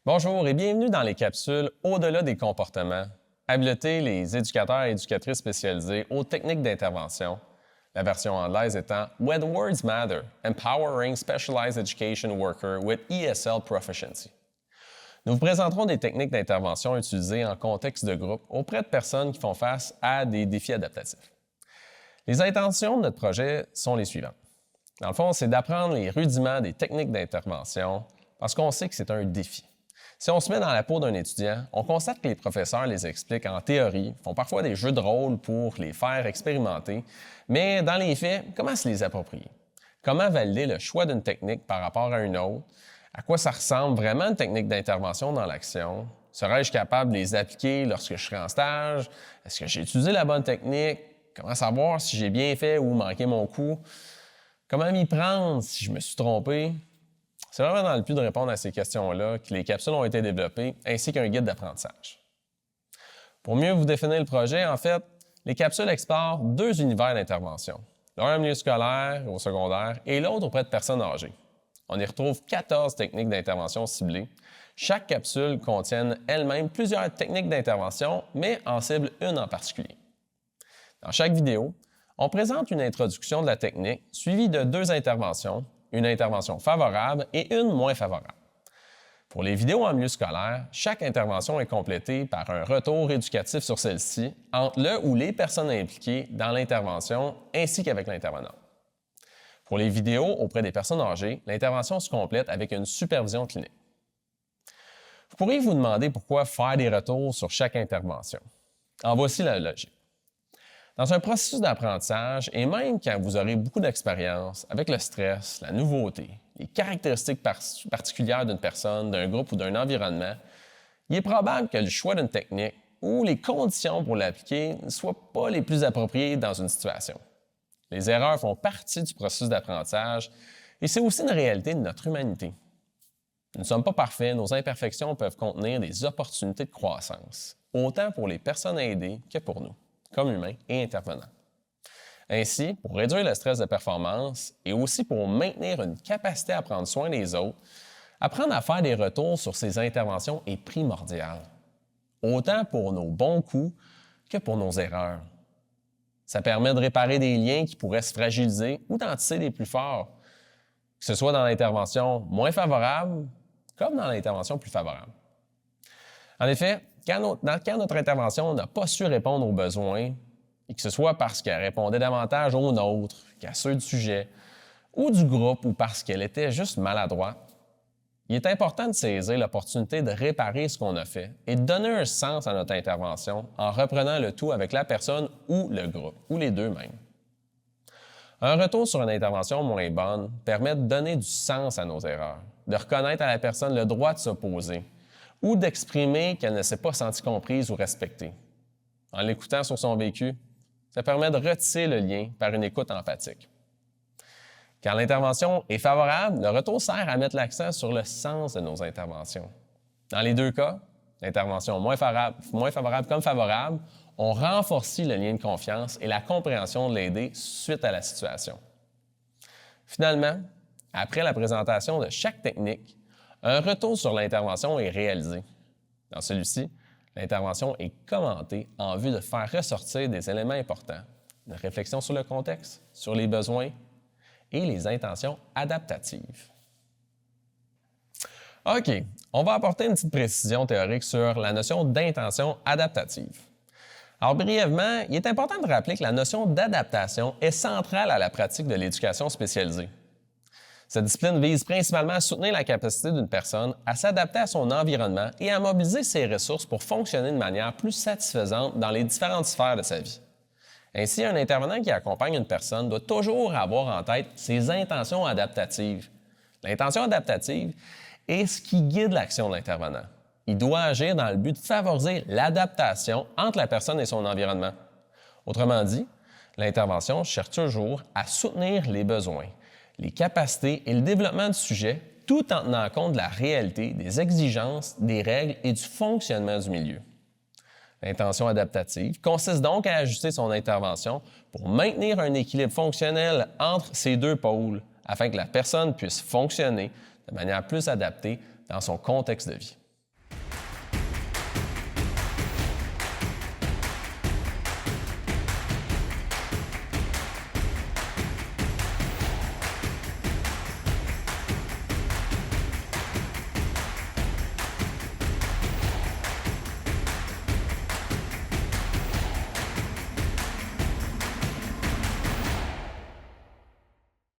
Bonjour et bienvenue dans les capsules Au-delà des comportements. Habiliter les éducateurs et éducatrices spécialisés aux techniques d'intervention, la version anglaise étant When Words Matter, Empowering Specialized Education Worker with ESL Proficiency. Nous vous présenterons des techniques d'intervention utilisées en contexte de groupe auprès de personnes qui font face à des défis adaptatifs. Les intentions de notre projet sont les suivantes. Dans le fond, c'est d'apprendre les rudiments des techniques d'intervention parce qu'on sait que c'est un défi. Si on se met dans la peau d'un étudiant, on constate que les professeurs les expliquent en théorie, font parfois des jeux de rôle pour les faire expérimenter, mais dans les faits, comment se les approprier? Comment valider le choix d'une technique par rapport à une autre? À quoi ça ressemble vraiment une technique d'intervention dans l'action? Serais-je capable de les appliquer lorsque je serai en stage? Est-ce que j'ai utilisé la bonne technique? Comment savoir si j'ai bien fait ou manqué mon coup? Comment m'y prendre si je me suis trompé? C'est vraiment dans le but de répondre à ces questions-là que les capsules ont été développées, ainsi qu'un guide d'apprentissage. Pour mieux vous définir le projet, en fait, les capsules explorent deux univers d'intervention, l'un en milieu scolaire au secondaire et l'autre auprès de personnes âgées. On y retrouve 14 techniques d'intervention ciblées. Chaque capsule contient elle-même plusieurs techniques d'intervention, mais en cible une en particulier. Dans chaque vidéo, on présente une introduction de la technique suivie de deux interventions, une intervention favorable et une moins favorable. Pour les vidéos en milieu scolaire, chaque intervention est complétée par un retour éducatif sur celle-ci entre le ou les personnes impliquées dans l'intervention ainsi qu'avec l'intervenant. Pour les vidéos auprès des personnes âgées, l'intervention se complète avec une supervision clinique. Vous pourriez vous demander pourquoi faire des retours sur chaque intervention. En voici la logique. Dans un processus d'apprentissage, et même quand vous aurez beaucoup d'expérience, avec le stress, la nouveauté, les caractéristiques particulières d'une personne, d'un groupe ou d'un environnement, il est probable que le choix d'une technique ou les conditions pour l'appliquer ne soient pas les plus appropriées dans une situation. Les erreurs font partie du processus d'apprentissage et c'est aussi une réalité de notre humanité. Nous ne sommes pas parfaits, nos imperfections peuvent contenir des opportunités de croissance, autant pour les personnes à aider que pour nous, comme humains et intervenants. Ainsi, pour réduire le stress de performance et aussi pour maintenir une capacité à prendre soin des autres, apprendre à faire des retours sur ces interventions est primordial, autant pour nos bons coups que pour nos erreurs. Ça permet de réparer des liens qui pourraient se fragiliser ou d'en tisser des plus forts, que ce soit dans l'intervention moins favorable comme dans l'intervention plus favorable. En effet, quand notre intervention n'a pas su répondre aux besoins, et que ce soit parce qu'elle répondait davantage aux nôtres qu'à ceux du sujet, ou du groupe, ou parce qu'elle était juste maladroite, il est important de saisir l'opportunité de réparer ce qu'on a fait et de donner un sens à notre intervention en reprenant le tout avec la personne ou le groupe, ou les deux même. Un retour sur une intervention moins bonne permet de donner du sens à nos erreurs, de reconnaître à la personne le droit de s'opposer, ou d'exprimer qu'elle ne s'est pas sentie comprise ou respectée. En l'écoutant sur son vécu, ça permet de retisser le lien par une écoute empathique. Quand l'intervention est favorable, le retour sert à mettre l'accent sur le sens de nos interventions. Dans les deux cas, l'intervention moins favorable comme favorable, on renforce le lien de confiance et la compréhension de l'aider suite à la situation. Finalement, après la présentation de chaque technique, un retour sur l'intervention est réalisé. Dans celui-ci, l'intervention est commentée en vue de faire ressortir des éléments importants, une réflexion sur le contexte, sur les besoins et les intentions adaptatives. OK, on va apporter une petite précision théorique sur la notion d'intention adaptative. Alors brièvement, il est important de rappeler que la notion d'adaptation est centrale à la pratique de l'éducation spécialisée. Cette discipline vise principalement à soutenir la capacité d'une personne à s'adapter à son environnement et à mobiliser ses ressources pour fonctionner de manière plus satisfaisante dans les différentes sphères de sa vie. Ainsi, un intervenant qui accompagne une personne doit toujours avoir en tête ses intentions adaptatives. L'intention adaptative est ce qui guide l'action de l'intervenant. Il doit agir dans le but de favoriser l'adaptation entre la personne et son environnement. Autrement dit, l'intervention cherche toujours à soutenir les besoins, les capacités et le développement du sujet, tout en tenant compte de la réalité, des exigences, des règles et du fonctionnement du milieu. L'intention adaptative consiste donc à ajuster son intervention pour maintenir un équilibre fonctionnel entre ces deux pôles afin que la personne puisse fonctionner de manière plus adaptée dans son contexte de vie.